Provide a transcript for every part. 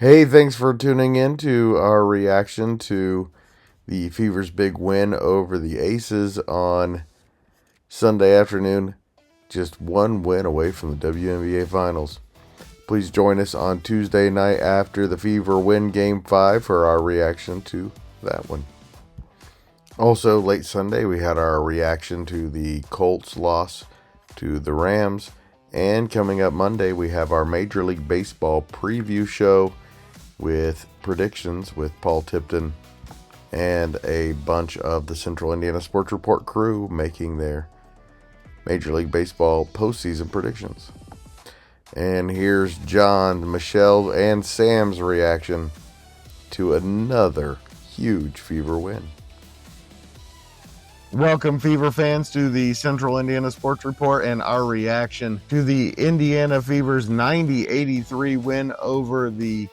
Hey, thanks for tuning in to our reaction to the Fever's big win over the Aces on Sunday afternoon. Just one win away from the WNBA Finals. Please join us on Tuesday night after the Fever win Game 5 for our reaction to that one. Also, late Sunday, we had our reaction to the Colts loss to the Rams. And coming up Monday, we have our Major League Baseball preview show with predictions with Paul Tipton and a bunch of the Central Indiana Sports Report crew making their Major League Baseball postseason predictions. And here's John, Michelle, and Sam's reaction to another huge Fever win. Welcome, Fever fans, to the Central Indiana Sports Report and our reaction to the Indiana Fever's 90-83 win over the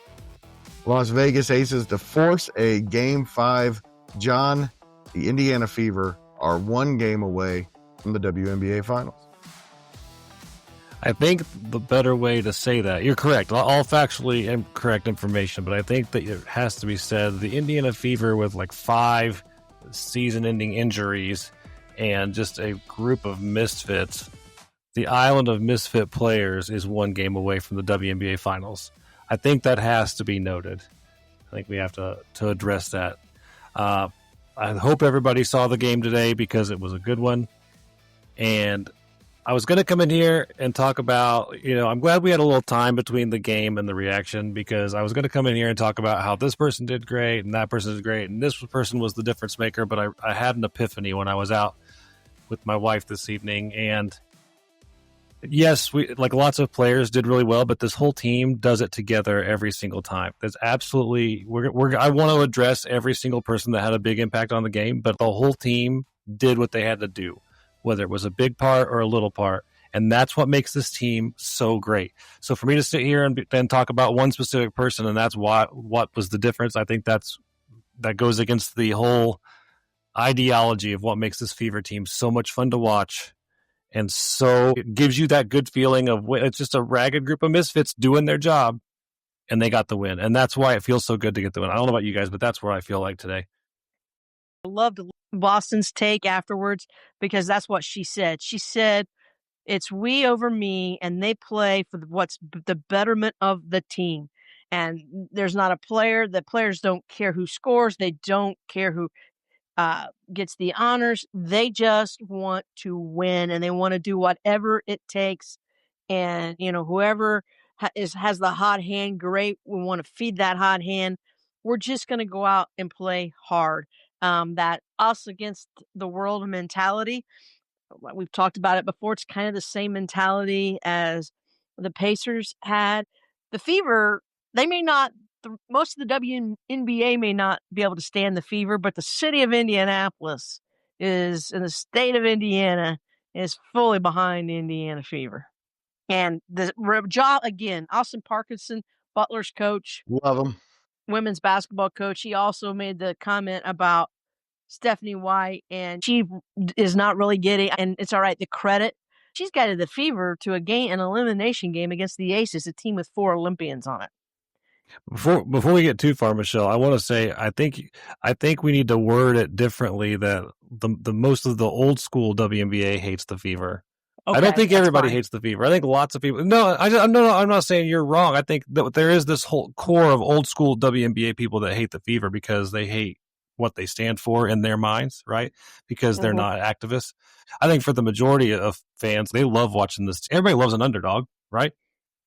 Las Vegas Aces to force a Game 5. John, the Indiana Fever are one game away from the WNBA Finals. I think the better way to say that, you're correct, all factually and correct information, but I think that it has to be said, the Indiana Fever with like 5 season-ending injuries and just a group of misfits, the island of misfit players is one game away from the WNBA Finals. I think that has to be noted. I think we have to address that. I hope everybody saw the game today because it was a good one. And I was going to come in here and talk about, I'm glad we had a little time between the game and the reaction, because I was going to come in here and talk about how this person did great and that person did great and this person was the difference maker. But I had an epiphany when I was out with my wife this evening. And yes, we, like lots of players, did really well, but this whole team does it together every single time. There's absolutely, I want to address every single person that had a big impact on the game, but the whole team did what they had to do, whether it was a big part or a little part. And that's what makes this team so great. So for me to sit here and then talk about one specific person, and that's what was the difference, I think that goes against the whole ideology of what makes this Fever team so much fun to watch. And so it gives you that good feeling of it's just a ragged group of misfits doing their job, and they got the win. And that's why it feels so good to get the win. I don't know about you guys, but that's where I feel like today. I loved Boston's take afterwards because that's what she said. She said, it's we over me, and they play for what's the betterment of the team. And there's not a player. The players don't care who scores. They don't care who gets the honors. They just want to win, and they want to do whatever it takes. And, whoever has the hot hand, great. We want to feed that hot hand. We're just going to go out and play hard. That us against the world mentality, we've talked about it before. It's kind of the same mentality as the Pacers had. The Fever, they may not, most of the WNBA may not be able to stand the Fever, but the city of Indianapolis and the state of Indiana is fully behind the Indiana Fever. And the job, again, Austin Parkinson, Butler's coach. Love them. Women's basketball coach. He also made the comment about Stephanie White, and she is not really getting, and it's all right, the credit. She's guided the Fever to an elimination game against the Aces, a team with 4 Olympians on it. Before we get too far, Michelle, I want to say I think we need to word it differently. That the most of the old school WNBA hates the Fever. Okay, I don't think everybody hates the Fever. I think lots of people. No, I'm not saying you're wrong. I think that there is this whole core of old school WNBA people that hate the Fever because they hate what they stand for in their minds, right? Because they're not activists. I think for the majority of fans, they love watching this. Everybody loves an underdog, right?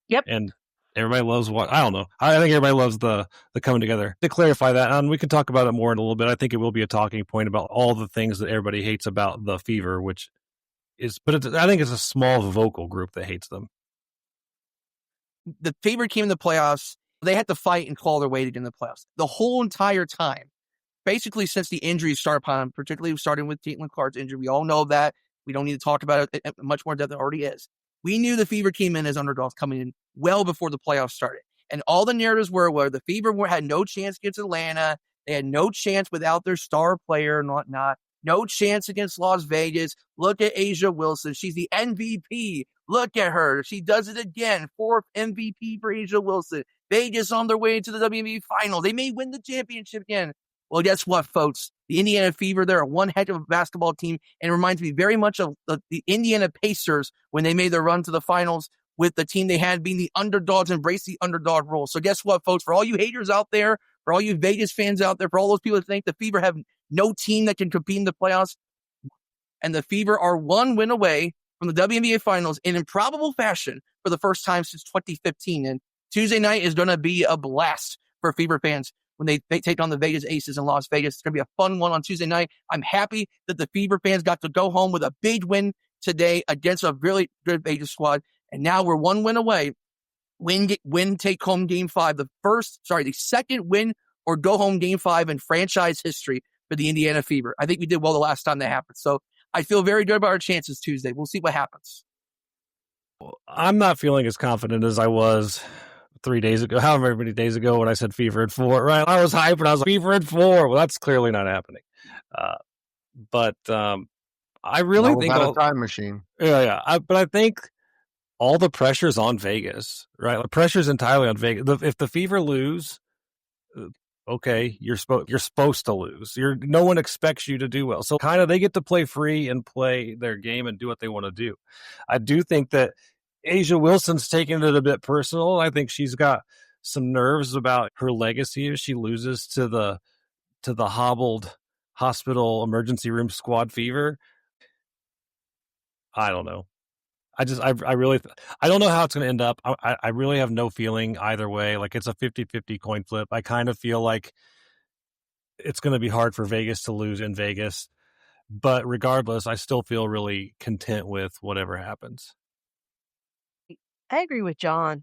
Yep. And everybody loves what? I don't know. I think everybody loves the coming together. To clarify that, and we can talk about it more in a little bit. I think it will be a talking point about all the things that everybody hates about the Fever, which is, but I think it's a small vocal group that hates them. The Fever came in the playoffs. They had to fight and claw their way to get in the playoffs the whole entire time. Basically, since the injuries started upon them, particularly starting with Caitlin Clark's injury, we all know that. We don't need to talk about it much more depth than it already is. We knew the Fever came in as underdogs coming in well before the playoffs started. And all the narratives were the Fever had no chance against Atlanta. They had no chance without their star player and whatnot. No chance against Las Vegas. Look at A'ja Wilson. She's the MVP. Look at her. She does it again. 4th MVP for A'ja Wilson. Vegas on their way to the WNBA Finals. They may win the championship again. Well, guess what, folks? The Indiana Fever, they're one heck of a basketball team, and it reminds me very much of the Indiana Pacers when they made their run to the finals with the team they had being the underdogs, embrace the underdog role. So guess what, folks? For all you haters out there, for all you Vegas fans out there, for all those people that think the Fever have no team that can compete in the playoffs, and the Fever are one win away from the WNBA Finals in improbable fashion for the first time since 2015. And Tuesday night is going to be a blast for Fever fans when they take on the Vegas Aces in Las Vegas. It's going to be a fun one on Tuesday night. I'm happy that the Fever fans got to go home with a big win today against a really good Vegas squad. And now we're one win away. Win, take home game 5. The second win or go home game 5 in franchise history for the Indiana Fever. I think we did well the last time that happened. So I feel very good about our chances Tuesday. We'll see what happens. I'm not feeling as confident as I was 3 days ago, however many days ago when I said Fever at 4, right? I was hyped and I was like, Fever at 4. Well, that's clearly not happening. But I really think a time machine. Yeah. But I think all the pressure's on Vegas, right? The pressure's entirely on Vegas. If the Fever lose, okay, you're supposed to lose. No one expects you to do well. So kind of they get to play free and play their game and do what they want to do. I do think that A'ja Wilson's taking it a bit personal. I think she's got some nerves about her legacy if she loses to the hobbled hospital emergency room squad Fever. I don't know. I don't know how it's going to end up. I really have no feeling either way. Like it's a 50-50 coin flip. I kind of feel like it's going to be hard for Vegas to lose in Vegas, but regardless, I still feel really content with whatever happens. I agree with John.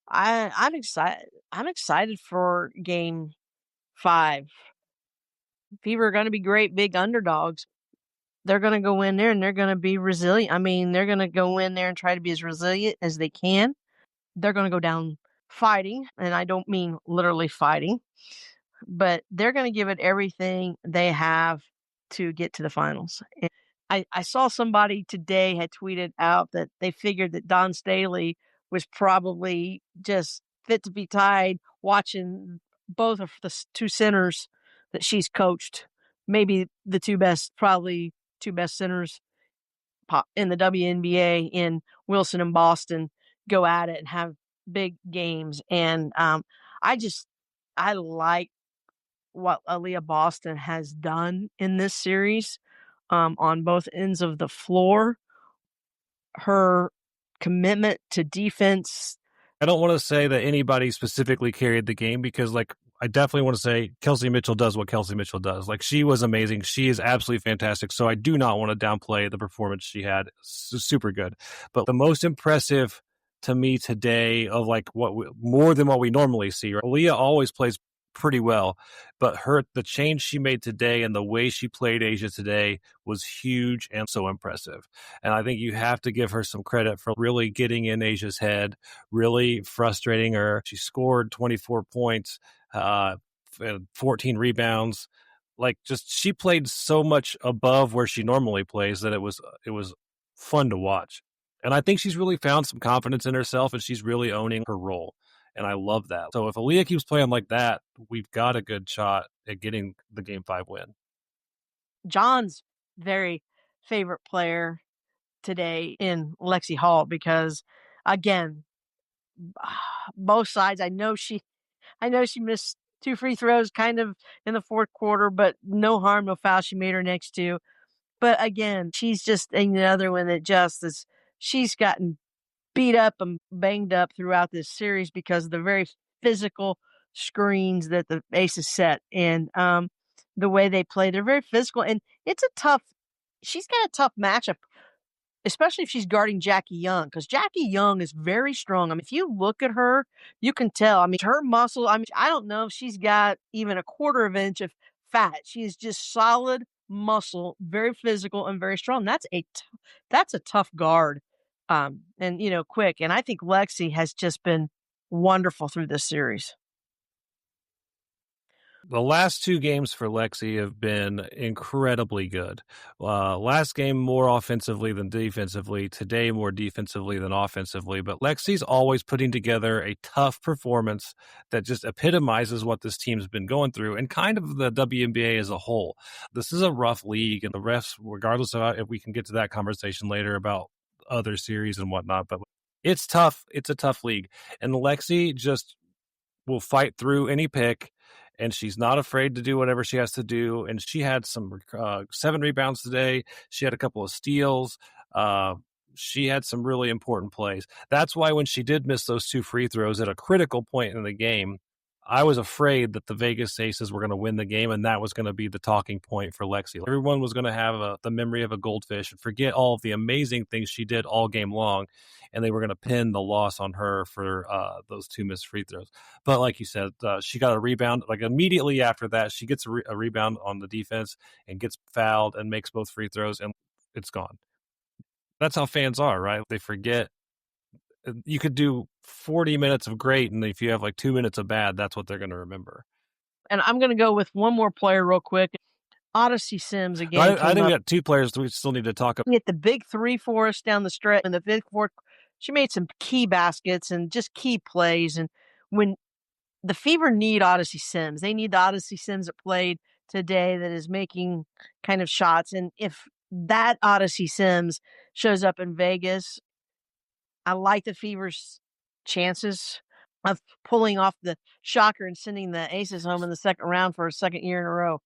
I'm excited. I'm excited for game 5. Fever are going to be great big underdogs. They're going to go in there and they're going to be resilient. I mean, they're going to go in there and try to be as resilient as they can. They're going to go down fighting, and I don't mean literally fighting, but they're going to give it everything they have to get to the finals. And I saw somebody today had tweeted out that they figured that Dawn Staley was probably just fit to be tied watching both of the 2 centers that she's coached, maybe the 2 best centers in the WNBA in Wilson and Boston go at it and have big games. And I like what Aaliyah Boston has done in this series on both ends of the floor. Her commitment to defense. I don't want to say that anybody specifically carried the game because, like, I definitely want to say Kelsey Mitchell does what Kelsey Mitchell does. Like, she was amazing. She is absolutely fantastic. So I do not want to downplay the performance she had. Super good. But the most impressive to me today of like more than what we normally see. Aaliyah always plays pretty well, but the change she made today and the way she played A'ja today was huge and so impressive. And I think you have to give her some credit for really getting in A'ja's head, really frustrating her. She scored 24 points, 14 rebounds. Like, just she played so much above where she normally plays that it was fun to watch. And I think she's really found some confidence in herself and she's really owning her role. And I love that. So if Aaliyah keeps playing like that, we've got a good shot at getting the Game 5 win. John's very favorite player today in Lexi Hall because, again, both sides. I know she missed 2 free throws kind of in the fourth quarter, but no harm, no foul. She made her next 2. But again, she's just another one that she's gotten beat up and banged up throughout this series because of the very physical screens that the Aces set and the way they play. They're very physical, and she's got a tough matchup, especially if she's guarding Jackie Young, because Jackie Young is very strong. I mean, if you look at her, you can tell. I mean, her muscle, I don't know if she's got even a quarter of an inch of fat. She is just solid muscle, very physical and very strong. That's a tough guard. And quick. And I think Lexi has just been wonderful through this series. The last two games for Lexi have been incredibly good. Last game more offensively than defensively. Today more defensively than offensively. But Lexi's always putting together a tough performance that just epitomizes what this team's been going through and kind of the WNBA as a whole. This is a rough league, and the refs, regardless of if we can get to that conversation later about other series and whatnot, but it's tough. It's a tough league. And Lexi just will fight through any pick, and she's not afraid to do whatever she has to do. And she had some 7 rebounds today. She had a couple of steals. She had some really important plays. That's why when she did miss those 2 free throws at a critical point in the game, I was afraid that the Vegas Aces were going to win the game, and that was going to be the talking point for Lexi. Everyone was going to have the memory of a goldfish and forget all of the amazing things she did all game long, and they were going to pin the loss on her for those 2 missed free throws. But like you said, she got a rebound. Like immediately after that, she gets a rebound on the defense and gets fouled and makes both free throws, and it's gone. That's how fans are, right? They forget. You could do 40 minutes of great, and if you have like 2 minutes of bad, that's what they're going to remember. And I'm going to go with one more player real quick. Odyssey Sims again. I think we got 2 players that we still need to talk about. Hit the big 3 for us down the stretch. In the fifth quarter, she made some key baskets and just key plays. And when the Fever need Odyssey Sims, they need the Odyssey Sims that played today that is making kind of shots. And if that Odyssey Sims shows up in Vegas, I like the Fever's chances of pulling off the shocker and sending the Aces home in the second round for a second year in a row.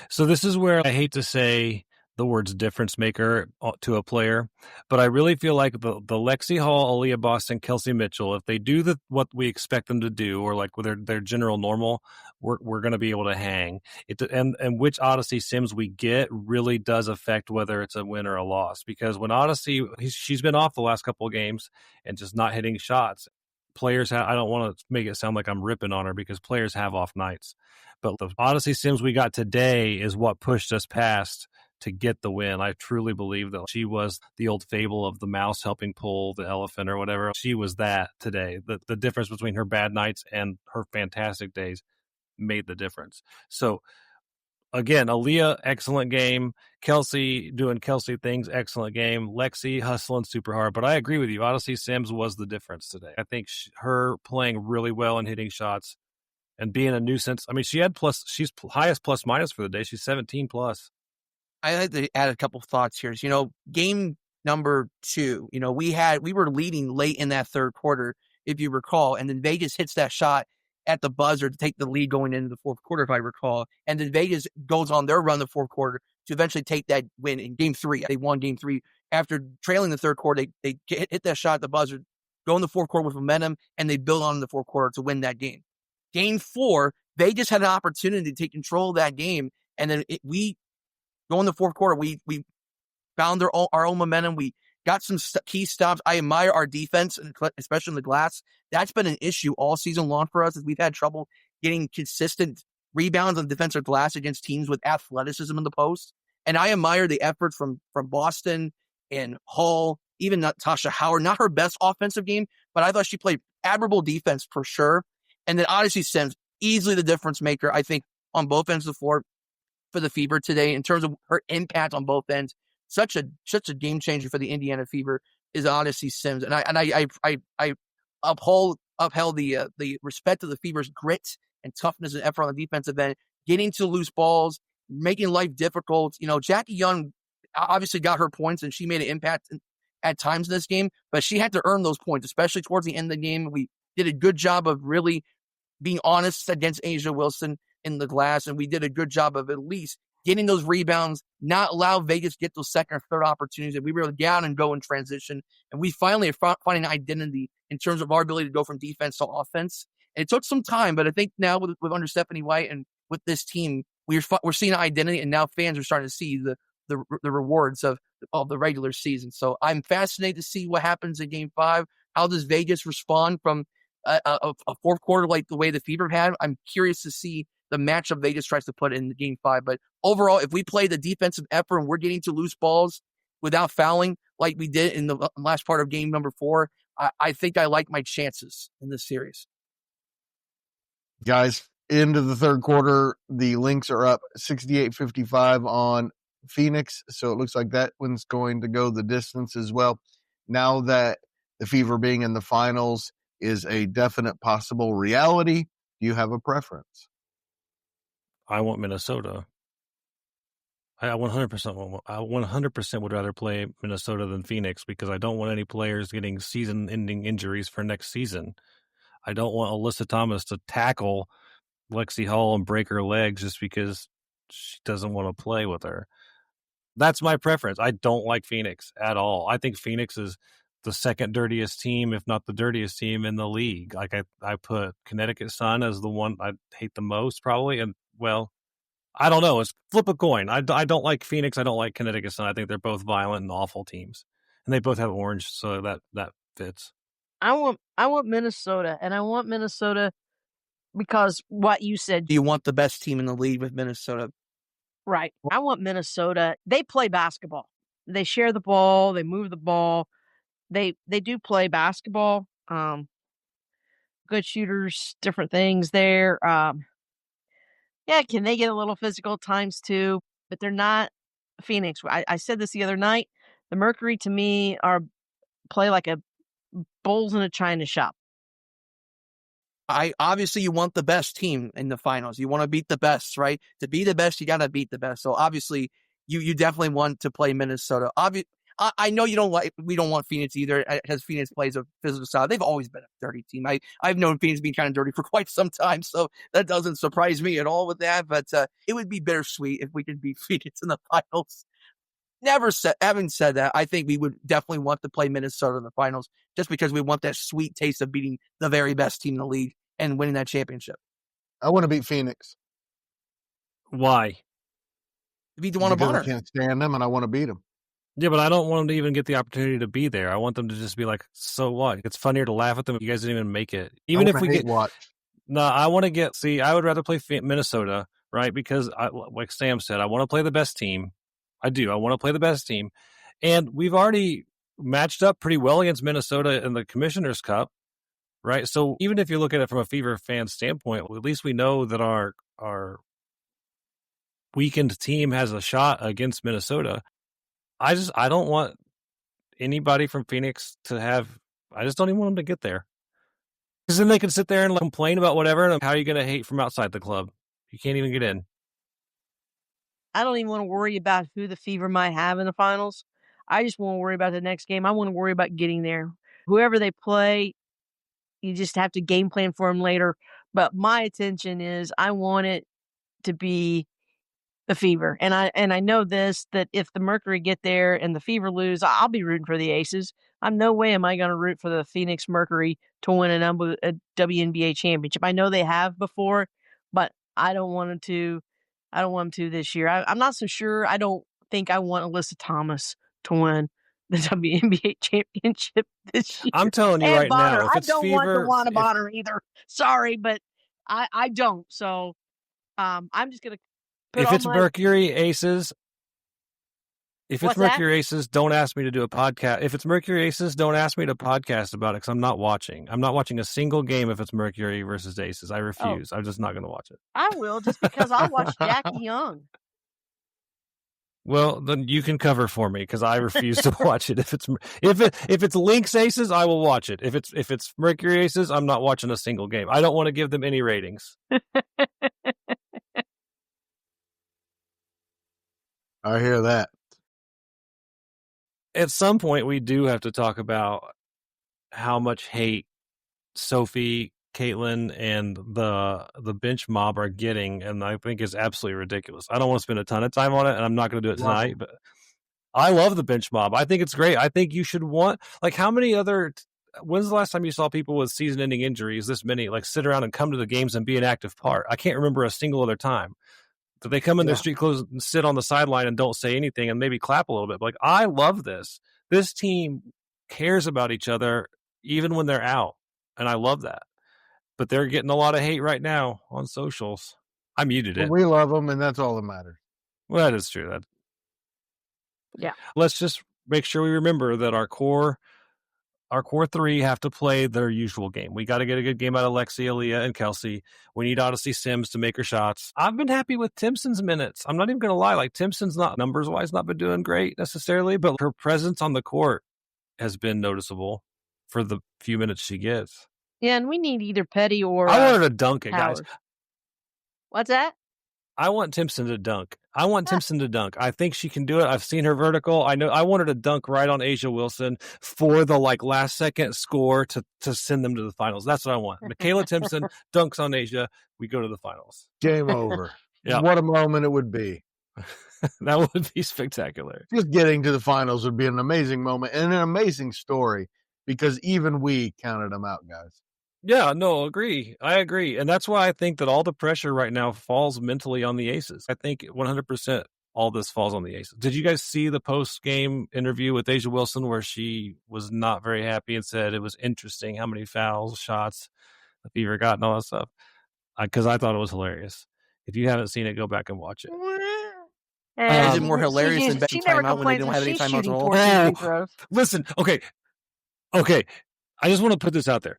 So this is where I hate to say the words difference maker to a player, but I really feel like the Lexi Hall, Aaliyah Boston, Kelsey Mitchell, if they do what we expect them to do, or like with their general normal, we're going to be able to hang it. And which Odyssey Sims we get really does affect whether it's a win or a loss, because when Odyssey, she's been off the last couple of games and just not hitting shots. Players I don't want to make it sound like I'm ripping on her, because players have off nights. But the Odyssey Sims we got today is what pushed us past to get the win. I truly believe that she was the old fable of the mouse helping pull the elephant or whatever. She was that today. The difference between her bad nights and her fantastic days made the difference. So again, Aaliyah, excellent game. Kelsey doing Kelsey things, excellent game. Lexi hustling super hard. But I agree with you. Odyssey Sims was the difference today. I think her playing really well and hitting shots and being a nuisance. I mean, she's highest plus minus for the day. She's 17 plus. I like to add a couple thoughts here. Game number 2, we were leading late in that third quarter, if you recall, and then Vegas hits that shot at the buzzer to take the lead going into the fourth quarter, if I recall. And then Vegas goes on their run the fourth quarter to eventually take that win in game 3. They won game 3 after trailing the third quarter. They hit that shot at the buzzer, go in the fourth quarter with momentum, and they build on in the fourth quarter to win that game. Game 4, Vegas had an opportunity to take control of that game, and then we go in the fourth quarter. We found our own momentum. We got some key stops. I admire our defense, especially in the glass. That's been an issue all season long for us, as we've had trouble getting consistent rebounds on defensive glass against teams with athleticism in the post. And I admire the efforts from Boston and Hall, even Natasha Howard. Not her best offensive game, but I thought she played admirable defense for sure. And then Odyssey Sims, easily the difference maker, I think, on both ends of the floor for the Fever today in terms of her impact on both ends. Such a game changer for the Indiana Fever is Odyssey Sims, and I upheld the respect of the Fever's grit and toughness and effort on the defensive end, getting to loose balls, making life difficult. Jackie Young obviously got her points, and she made an impact at times in this game, but she had to earn those points, especially towards the end of the game. We did a good job of really being honest against Asia Wilson in the glass, and we did a good job of at least getting those rebounds, not allow Vegas get those second or third opportunities, and we were able to get out and go in transition. And we finally are finding an identity in terms of our ability to go from defense to offense. And it took some time, but I think now with under Stephanie White and with this team, we're seeing an identity, and now fans are starting to see the rewards of the regular season. So I'm fascinated to see what happens in Game 5. How does Vegas respond from a fourth quarter like the way the Fever had? I'm curious to see the matchup Vegas tries to put in the Game 5. But overall, if we play the defensive effort and we're getting to loose balls without fouling like we did in the last part of game number 4, I think I like my chances in this series. Guys, into the third quarter, the Lynx are up 68-55 on Phoenix. So it looks like that one's going to go the distance as well. Now that the Fever being in the finals is a definite possible reality, do you have a preference? I want Minnesota. I 100% would rather play Minnesota than Phoenix because I don't want any players getting season-ending injuries for next season. I don't want Alyssa Thomas to tackle Lexi Hall and break her legs just because she doesn't want to play with her. That's my preference. I don't like Phoenix at all. I think Phoenix is the second dirtiest team, if not the dirtiest team in the league. Like I put Connecticut Sun as the one I hate the most probably. And well, I don't know. It's flip a coin. I don't like Phoenix. I don't like Connecticut Sun. I think they're both violent and awful teams. And they both have orange, so that fits. I want Minnesota, and I want Minnesota because what you said. Do you want the best team in the league with Minnesota? Right. I want Minnesota. They play basketball. They share the ball. They move the ball. They do play basketball. Good shooters, different things there. Yeah, can they get a little physical times too? But they're not Phoenix. I said this the other night. The Mercury to me play like a bulls in a china shop. Obviously you want the best team in the finals. You want to beat the best, right? To be the best, you got to beat the best. So obviously you definitely want to play Minnesota. I know we don't want Phoenix either, because Phoenix plays a physical style. They've always been a dirty team. I've known Phoenix being kind of dirty for quite some time, so that doesn't surprise me at all with that. But it would be bittersweet if we could beat Phoenix in the finals. Having said that, I think we would definitely want to play Minnesota in the finals just because we want that sweet taste of beating the very best team in the league and winning that championship. I want to beat Phoenix. Why? Beat the one of honor. I can't stand them, and I want to beat them. Yeah, but I don't want them to even get the opportunity to be there. I want them to just be like, so what? It's funnier to laugh at them if you guys didn't even make it. Even if we get watch. No, I want to get. See, I would rather play Minnesota, right? Because, like Sam said, I want to play the best team. I do. I want to play the best team, and we've already matched up pretty well against Minnesota in the Commissioner's Cup, right? So even if you look at it from a Fever fan standpoint, at least we know that our weakened team has a shot against Minnesota. I don't want anybody from Phoenix to have. I just don't even want them to get there. Because then they can sit there and complain about whatever. And how are you going to hate from outside the club? You can't even get in. I don't even want to worry about who the Fever might have in the finals. I just want to worry about the next game. I want to worry about getting there. Whoever they play, you just have to game plan for them later. But my attention is I want it to be the Fever. And I know this, that if the Mercury get there and the Fever lose, I'll be rooting for the Aces. I'm no way am I going to root for the Phoenix Mercury to win a WNBA championship. I know they have before, but I don't want them to. I don't want them to this year. I'm not so sure. I don't think I want Alyssa Thomas to win the WNBA championship this year. I'm telling you right Bonner. now, if I it's don't Fever, want to Bonner either. Sorry, but I don't. So I'm just going to put if it's Mercury Aces. If it's Mercury Aces, don't ask me to do a podcast. If it's Mercury Aces, don't ask me to podcast about it because I'm not watching. I'm not watching a single game if it's Mercury versus Aces. I refuse. I'm just not going to watch it. I will, just because I'll watch Jackie Young. Well, then you can cover for me because I refuse to watch it. If it's Lynx Aces, I will watch it. If it's Mercury Aces, I'm not watching a single game. I don't want to give them any ratings. I hear that. At some point, we do have to talk about how much hate Sophie, Caitlin, and the bench mob are getting, and I think it's absolutely ridiculous. I don't want to spend a ton of time on it, and I'm not going to do it tonight, but I love the bench mob. I think it's great. I think you should want, like, how many other, when's the last time you saw people with season-ending injuries, this many, like, sit around and come to the games and be an active part? I can't remember a single other time. That they come in their street clothes and sit on the sideline and don't say anything and maybe clap a little bit. Like, I love this. This team cares about each other even when they're out, and I love that. But they're getting a lot of hate right now on socials. I muted it. We love them, and that's all that matters. Well, that is true. Yeah. Let's just make sure we remember that our core our core three have to play their usual game. We got to get a good game out of Lexi, Aaliyah, and Kelsey. We need Odyssey Sims to make her shots. I've been happy with Timpson's minutes. I'm not even going to lie. Like, Timpson's not, numbers-wise, not been doing great necessarily, but her presence on the court has been noticeable for the few minutes she gets. Yeah, and we need either Petty or I want her to dunk it, Howard. guys. What's that? I want Timpson to dunk. I think she can do it. I've seen her vertical. I want her to dunk right on Asia Wilson for the last second score to send them to the finals. That's what I want. Michaela Timpson dunks on Asia. We go to the finals. Game over. Yeah. What a moment it would be. That would be spectacular. Just getting to the finals would be an amazing moment and an amazing story because even we counted them out, guys. Yeah, no, I agree. And that's why I think that all the pressure right now falls mentally on the Aces. I think 100% all this falls on the Aces. Did you guys see the post-game interview with Asia Wilson where she was not very happy and said it was interesting how many fouls, shots the Fever got and all that stuff? Because I thought it was hilarious. If you haven't seen it, go back and watch it. Is it more hilarious than Becky timeout when they don't have any timeouts at all? Listen, okay. I just want to put this out there.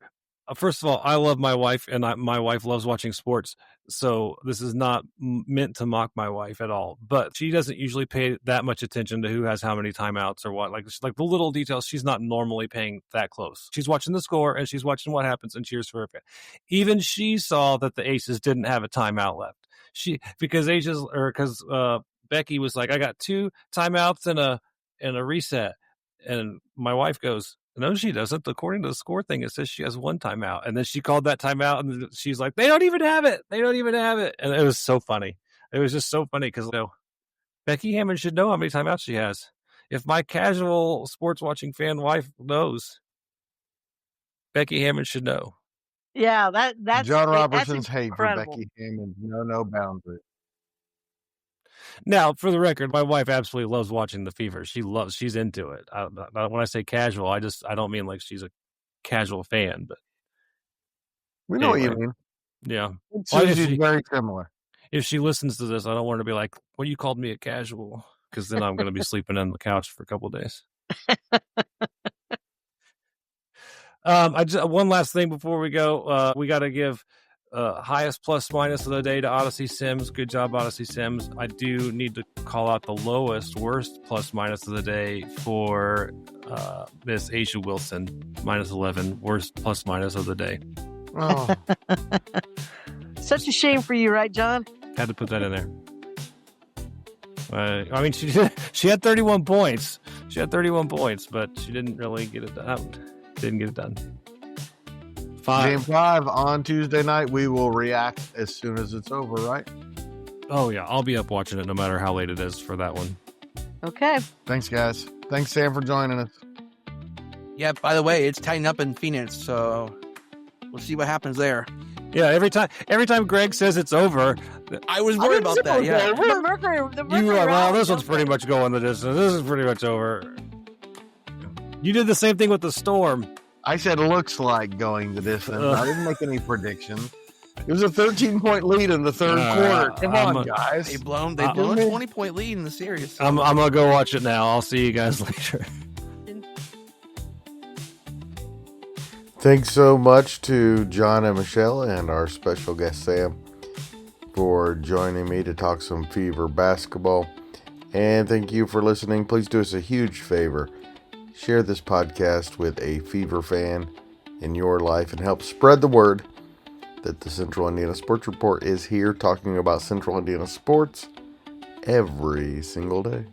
First of all, I love my wife, and my wife loves watching sports. So this is not meant to mock my wife at all. But she doesn't usually pay that much attention to who has how many timeouts or what. Like the little details, she's not normally paying that close. She's watching the score, and she's watching what happens and cheers for her fan. Even she saw that the Aces didn't have a timeout left. Because Becky was like, I got 2 timeouts and a reset. And my wife goes, no, she doesn't. According to the score thing, it says she has 1 timeout. And then she called that timeout, and she's like, they don't even have it. And it was so funny. It was just so funny because Becky Hammond should know how many timeouts she has. If my casual sports watching fan wife knows, Becky Hammond should know. Yeah, that's John Robertson's that's hate for Becky Hammond. No boundary. Now, for the record, my wife absolutely loves watching the Fever. She's into it. When I say casual, I don't mean like she's a casual fan, but we know what you mean. Yeah, She's very similar. If she listens to this, I don't want her to be like, "Well, you called me a casual," because then I'm going to be sleeping on the couch for a couple of days. One last thing before we go, we got to give highest plus minus of the day to Odyssey Sims. Good job, Odyssey Sims. I do need to call out the lowest, worst plus minus of the day for Miss Asia Wilson, -11, worst plus minus of the day. Oh. Such a shame for you, right, John? Had to put that in there. I mean, she had 31 points. But she didn't really get it done. Game 5 on Tuesday night. We will react as soon as it's over, right? Oh, yeah. I'll be up watching it no matter how late it is for that one. Okay. Thanks, guys. Thanks, Sam, for joining us. Yeah, by the way, it's tightened up in Phoenix, so we'll see what happens there. Yeah, every time Greg says it's over, I was worried about that. Yeah, The Mercury well, this one's pretty much going the distance. This is pretty much over. You did the same thing with the Storm. I said looks like going the distance. I didn't make any predictions. It was a 13-point lead in the third quarter. Come on, guys. They blown a 20-point lead in the series. I'm going to go watch it now. I'll see you guys later. Thanks so much to John and Michelle and our special guest Sam for joining me to talk some Fever basketball. And thank you for listening. Please do us a huge favor. Share this podcast with a Fever fan in your life and help spread the word that the Central Indiana Sports Report is here talking about Central Indiana sports every single day.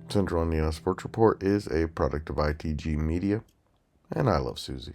Central Indiana Sports Report is a product of ITG Media, and I love Susie.